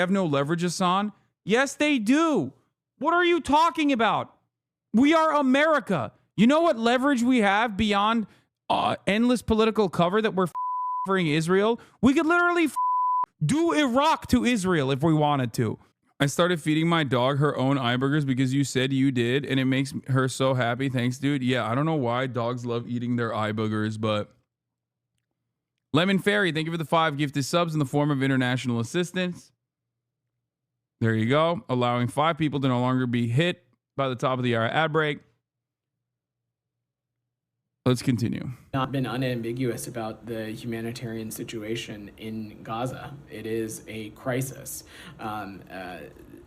have no leverage, Hassan? Yes, they do. What are you talking about? We are America. You know what leverage we have beyond endless political cover that we're offering Israel? We could literally do Iraq to Israel if we wanted to. I started feeding my dog her own eye burgers because you said you did, and it makes her so happy. Thanks, dude. Yeah, I don't know why dogs love eating their eye boogers, but... Lemon Fairy, thank you for the 5 gifted subs in the form of international assistance. There you go. Allowing 5 people to no longer be hit by the top of the hour ad break. Let's continue. Not been unambiguous about the humanitarian situation in Gaza. It is a crisis.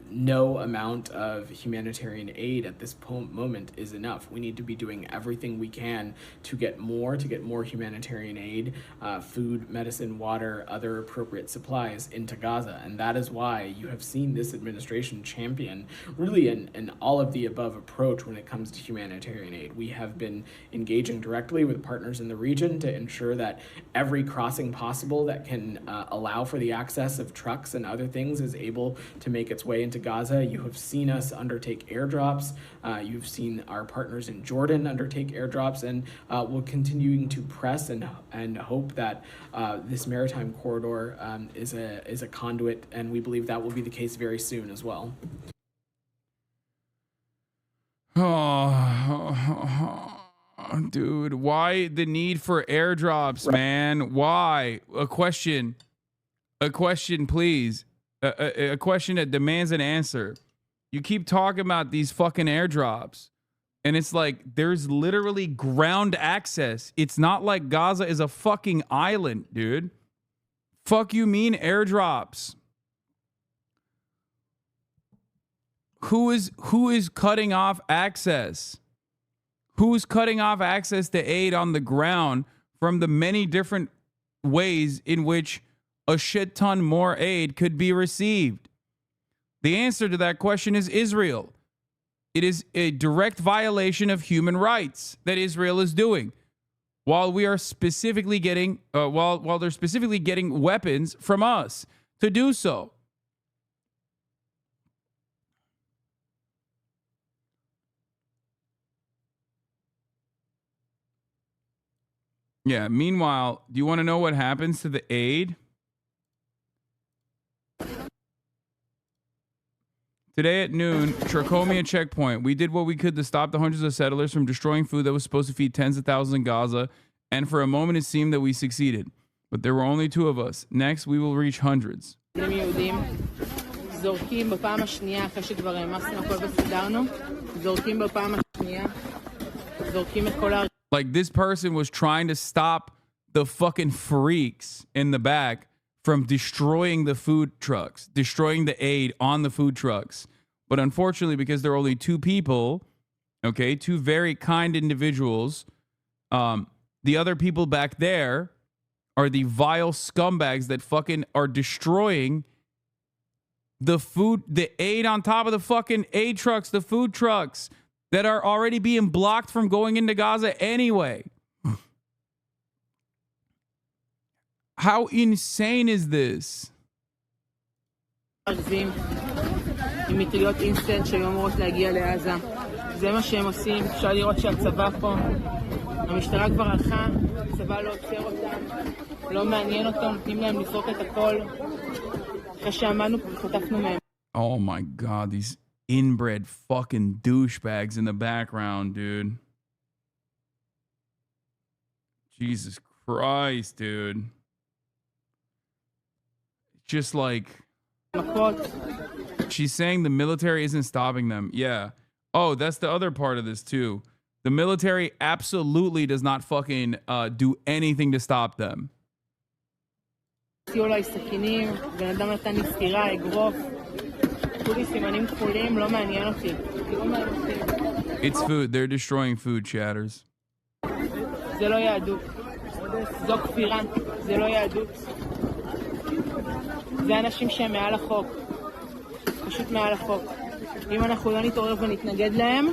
No amount of humanitarian aid at this moment is enough. We need to be doing everything we can to get more humanitarian aid, food, medicine, water, other appropriate supplies into Gaza. And that is why you have seen this administration champion really an all of the above approach when it comes to humanitarian aid. We have been engaging directly with partners in the region to ensure that every crossing possible that can allow for the access of trucks and other things is able to make its way into Gaza. You have seen us undertake airdrops. You've seen our partners in Jordan undertake airdrops, and we're continuing to press and hope that this maritime corridor is a conduit, and we believe that will be the case very soon as well. Oh, dude, why the need for airdrops, man? Why? A question, please. A question that demands an answer. You keep talking about these fucking airdrops, and it's like there's literally ground access. It's not like Gaza is a fucking island, dude. Fuck you mean airdrops? Who is cutting off access? Who's cutting off access to aid on the ground from the many different ways in which a shit ton more aid could be received? The answer to that question is Israel. It is a direct violation of human rights that Israel is doing, while we are specifically getting, while they're specifically getting weapons from us to do so. Yeah. Meanwhile, do you want to know what happens to the aid? Today at noon, Trachomia checkpoint. We did what we could to stop the hundreds of settlers from destroying food that was supposed to feed tens of thousands in Gaza, and for a moment it seemed that we succeeded. But there were only 2 of us. Next, we will reach hundreds. Like, this person was trying to stop the fucking freaks in the back from destroying the food trucks, destroying the aid on the food trucks. But unfortunately, because there are only 2 people, okay, 2 very kind individuals, the other people back there are the vile scumbags that fucking are destroying the food, the aid on top of the fucking aid trucks, the food trucks that are already being blocked from going into Gaza anyway. How insane is this? עם מטריות אינסטנט שהיו אמורות להגיע לעזה. זה מה שהם עושים. אפשר לראות שהצבא פה, המשטרה כבר הלכה, הצבא לא עוצר אותם, לא מעניין אותם, נותנים להם לזרוק את הכל. אחרי שעמדנו, חטפנו מהם. Oh my god, these inbred fucking douchebags in the background, dude. Jesus Christ, dude. Just like, she's saying the military isn't stopping them. Yeah. Oh, that's the other part of this too. The military absolutely does not fucking do anything to stop them. It's food. They're destroying food, chatters. זה אנשים שהם מעל החוק, פשוט מעל החוק. אם אנחנו לא נתעורר ונתנגד להם,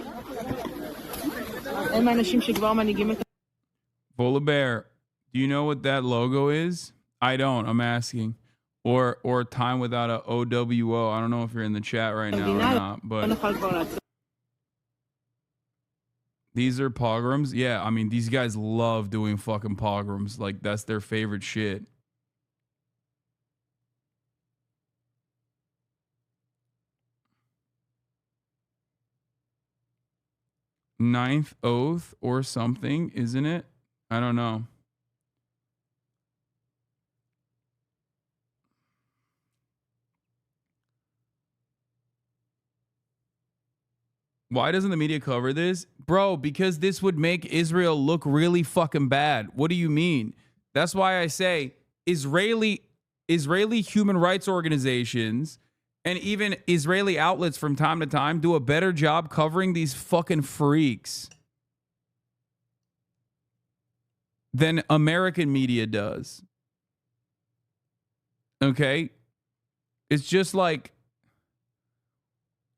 הם האנשים שכבר מנהיגים את... Volabear, do you know what that logo is? I don't, I'm asking. or time without a OWO. I don't know if you're in the chat right now or not, but these are pogroms. Yeah, I mean, these guys love doing fucking pogroms. Like, that's their favorite shit. Ninth oath or something, isn't it? I don't know. Why doesn't the media cover this? Bro, because this would make Israel look really fucking bad. What do you mean? That's why I say Israeli human rights organizations and even Israeli outlets from time to time do a better job covering these fucking freaks than American media does. Okay? It's just like,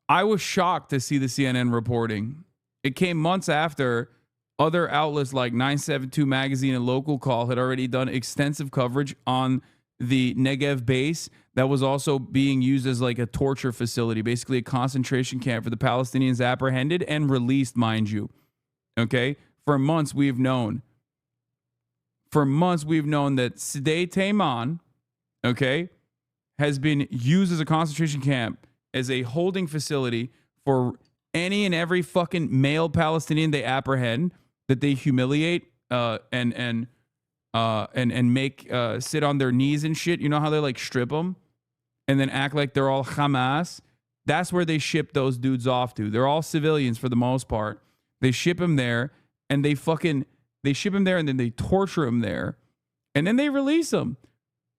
I was shocked to see the CNN reporting. It came months after other outlets like 972 Magazine and Local Call had already done extensive coverage on the Negev base that was also being used as like a torture facility, basically a concentration camp for the Palestinians apprehended and released, mind you. Okay? For months we've known that Sde Tayman, okay, has been used as a concentration camp, as a holding facility for any and every fucking male Palestinian they apprehend, that they humiliate and make sit on their knees and shit. You know how they like strip them and then act like they're all Hamas? That's where they ship those dudes off to. They're all civilians for the most part. They ship them there and they ship them there and then they torture them there and then they release them,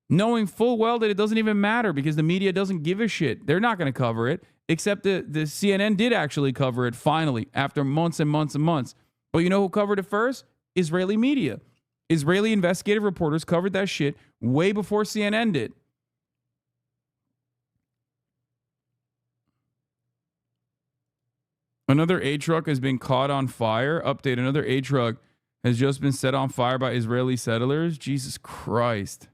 knowing full well that it doesn't even matter because the media doesn't give a shit. They're not going to cover it, except the CNN did actually cover it finally after months and months and months. But you know who covered it first? Israeli media. Israeli investigative reporters covered that shit way before CNN did. Another aid truck has been caught on fire. Update, another aid truck has just been set on fire by Israeli settlers. Jesus Christ.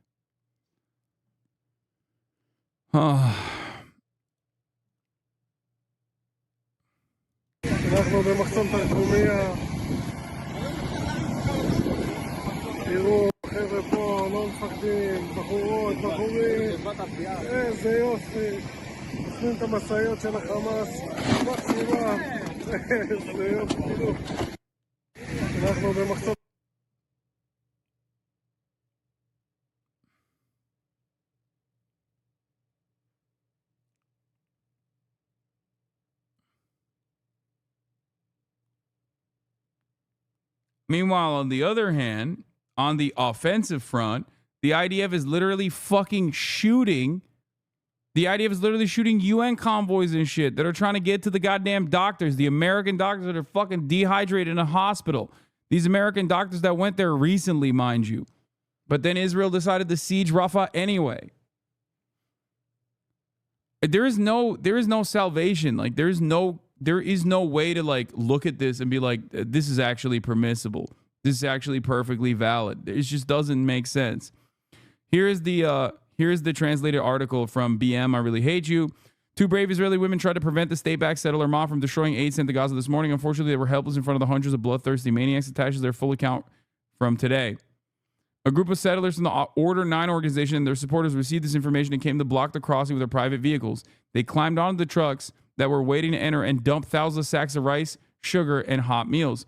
אנחנו במחסום תרקומיה. תראו, חבר'ה פה, לא מפחדים, בחורות, בחורים. איזה יופי. נותנים את המשאיות של החמאס. מקסימה. איזה יופי, תראו. אנחנו במחסום... Meanwhile, on the other hand, on the offensive front, the IDF is literally fucking shooting. The IDF is literally shooting UN convoys and shit that are trying to get to the goddamn doctors, the American doctors that are fucking dehydrated in a hospital. These American doctors that went there recently, mind you. But then Israel decided to siege Rafah anyway. There is no salvation. Like, there is no way to like look at this and be like, this is actually permissible. This is actually perfectly valid. It just doesn't make sense. Here's the translated article from BM. I really hate you. Two brave Israeli women tried to prevent the state-backed settler mob from destroying aid sent to Gaza this morning. Unfortunately, they were helpless in front of the hundreds of bloodthirsty maniacs. Attaches their full account from today. A group of settlers from the Order 9 organization and their supporters received this information and came to block the crossing with their private vehicles. They climbed onto the trucks that were waiting to enter and dumped thousands of sacks of rice, sugar, and hot meals.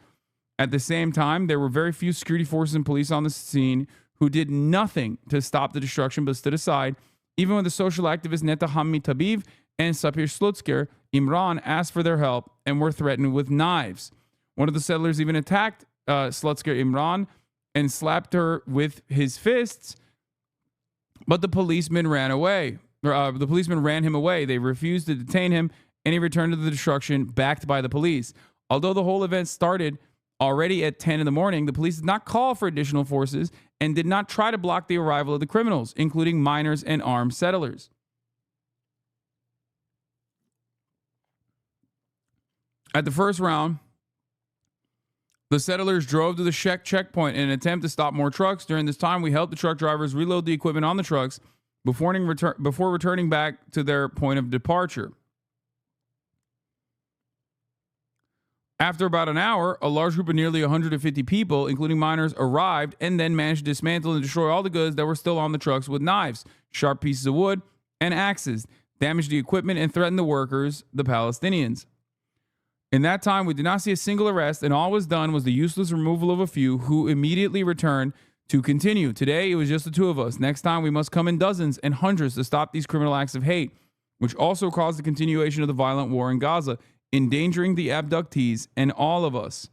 At the same time, there were very few security forces and police on the scene who did nothing to stop the destruction but stood aside, even when the social activists Neta Hammi Tabiv and Sapir Slutzker Imran asked for their help and were threatened with knives. One of the settlers even attacked Slutzker Imran and slapped her with his fists, but the policeman ran away. The policeman ran him away. They refused to detain him, and he returned to the destruction backed by the police. Although the whole event started already at 10 in the morning, the police did not call for additional forces and did not try to block the arrival of the criminals, including minors and armed settlers. At the first round, the settlers drove to the checkpoint in an attempt to stop more trucks. During this time, we helped the truck drivers reload the equipment on the trucks before returning back to their point of departure. After about an hour, a large group of nearly 150 people, including miners, arrived and then managed to dismantle and destroy all the goods that were still on the trucks with knives, sharp pieces of wood, and axes, damaged the equipment, and threatened the workers, the Palestinians. In that time, we did not see a single arrest, and all was done was the useless removal of a few who immediately returned to continue. Today, it was just the two of us. Next time, we must come in dozens and hundreds to stop these criminal acts of hate, which also caused the continuation of the violent war in Gaza, endangering the abductees and all of us.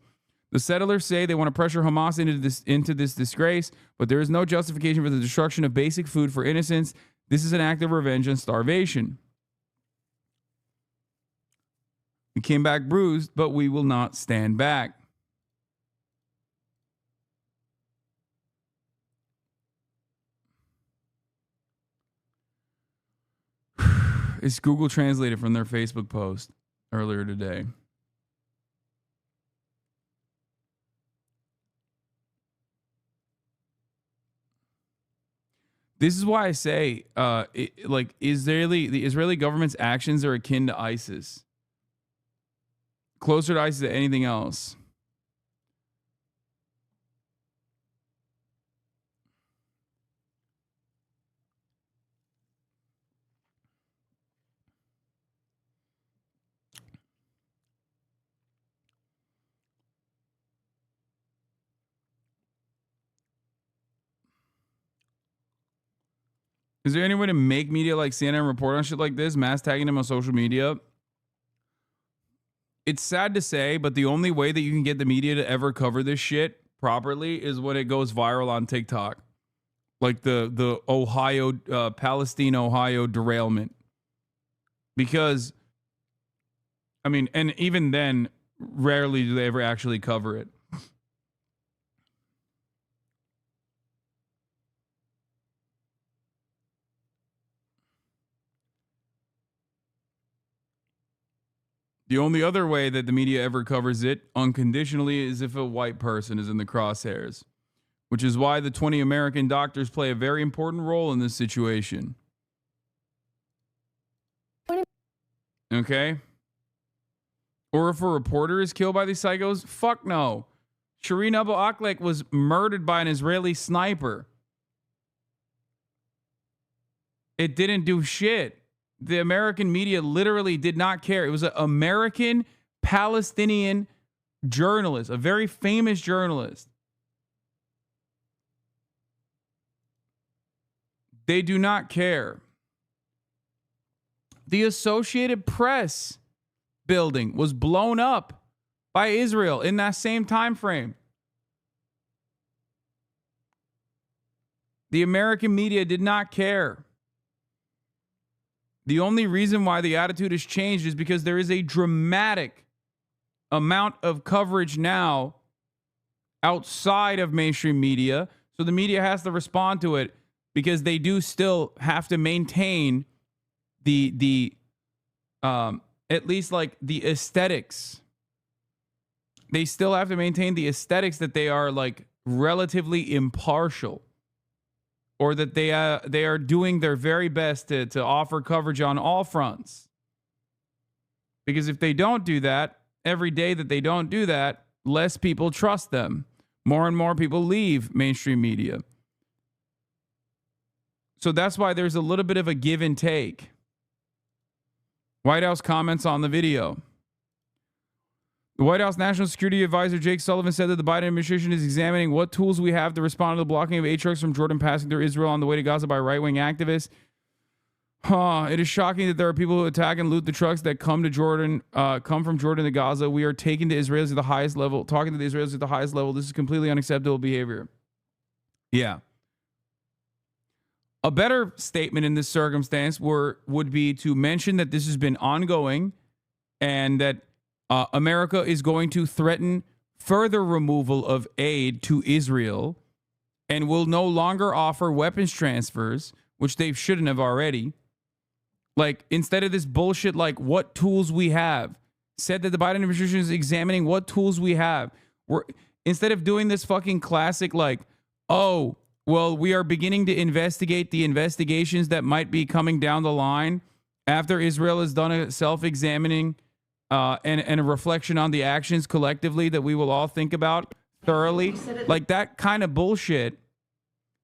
The settlers say they want to pressure Hamas into this disgrace, but there is no justification for the destruction of basic food for innocents. This is an act of revenge and starvation. We came back bruised, but we will not stand back. It's Google translated from their Facebook post earlier today. This is why I say, the Israeli government's actions are akin to ISIS. Closer to ISIS than anything else. Is there any way to make media like CNN report on shit like this, mass tagging them on social media? It's sad to say, but the only way that you can get the media to ever cover this shit properly is when it goes viral on TikTok. Like the Ohio, Palestine, Ohio derailment. Because, I mean, and even then, rarely do they ever actually cover it. The only other way that the media ever covers it unconditionally is if a white person is in the crosshairs, which is why the 20 American doctors play a very important role in this situation. Okay? Or if a reporter is killed by these psychos, fuck no. Shireen Abu Akleh was murdered by an Israeli sniper. It didn't do shit. The American media literally did not care. It was an American Palestinian journalist, a very famous journalist. They do not care. The Associated Press building was blown up by Israel in that same time frame. The American media did not care. The only reason why the attitude has changed is because there is a dramatic amount of coverage now outside of mainstream media. So the media has to respond to it because they do still have to maintain the at least like the aesthetics. They still have to maintain the aesthetics that they are like relatively impartial. Or that they are doing their very best to offer coverage on all fronts. Because if they don't do that, every day that they don't do that, less people trust them. More and more people leave mainstream media. So that's why there's a little bit of a give and take. White House comments on the video. The White House National Security Advisor Jake Sullivan said that the Biden administration is examining what tools we have to respond to the blocking of aid trucks from Jordan passing through Israel on the way to Gaza by right-wing activists. It is shocking that there are people who attack and loot the trucks that come from Jordan to Gaza. We are taking the Israelis at the highest level, talking to the Israelis at the highest level. This is completely unacceptable behavior. Yeah. A better statement in this circumstance would be to mention that this has been ongoing and that America is going to threaten further removal of aid to Israel and will no longer offer weapons transfers, which they shouldn't have already. Like, instead of this bullshit, like what tools we have, said that the Biden administration is examining what tools we have. Instead of doing this fucking classic, like, oh, Well, we are beginning to investigate the investigations that might be coming down the line after Israel has done a self-examining and a reflection on the actions collectively that we will all think about thoroughly. Like that kind of bullshit.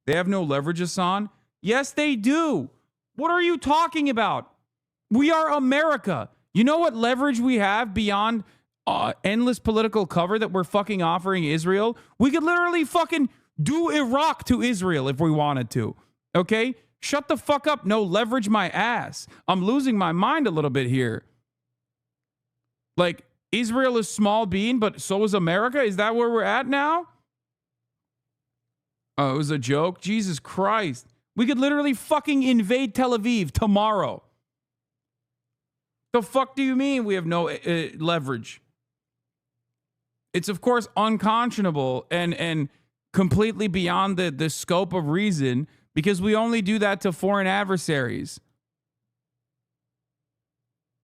They have no leverage, Hassan. Yes, they do. What are you talking about? We are America. You know what leverage we have beyond endless political cover that we're fucking offering Israel? We could literally fucking do Iraq to Israel if we wanted to. Okay? Shut the fuck up. No, leverage my ass. I'm losing my mind a little bit here. Like, Israel is small bean, but so is America? Is that where we're at now? Oh, it was a joke? Jesus Christ. We could literally fucking invade Tel Aviv tomorrow. The fuck do you mean we have no leverage? It's, of course, unconscionable and completely beyond the scope of reason because we only do that to foreign adversaries.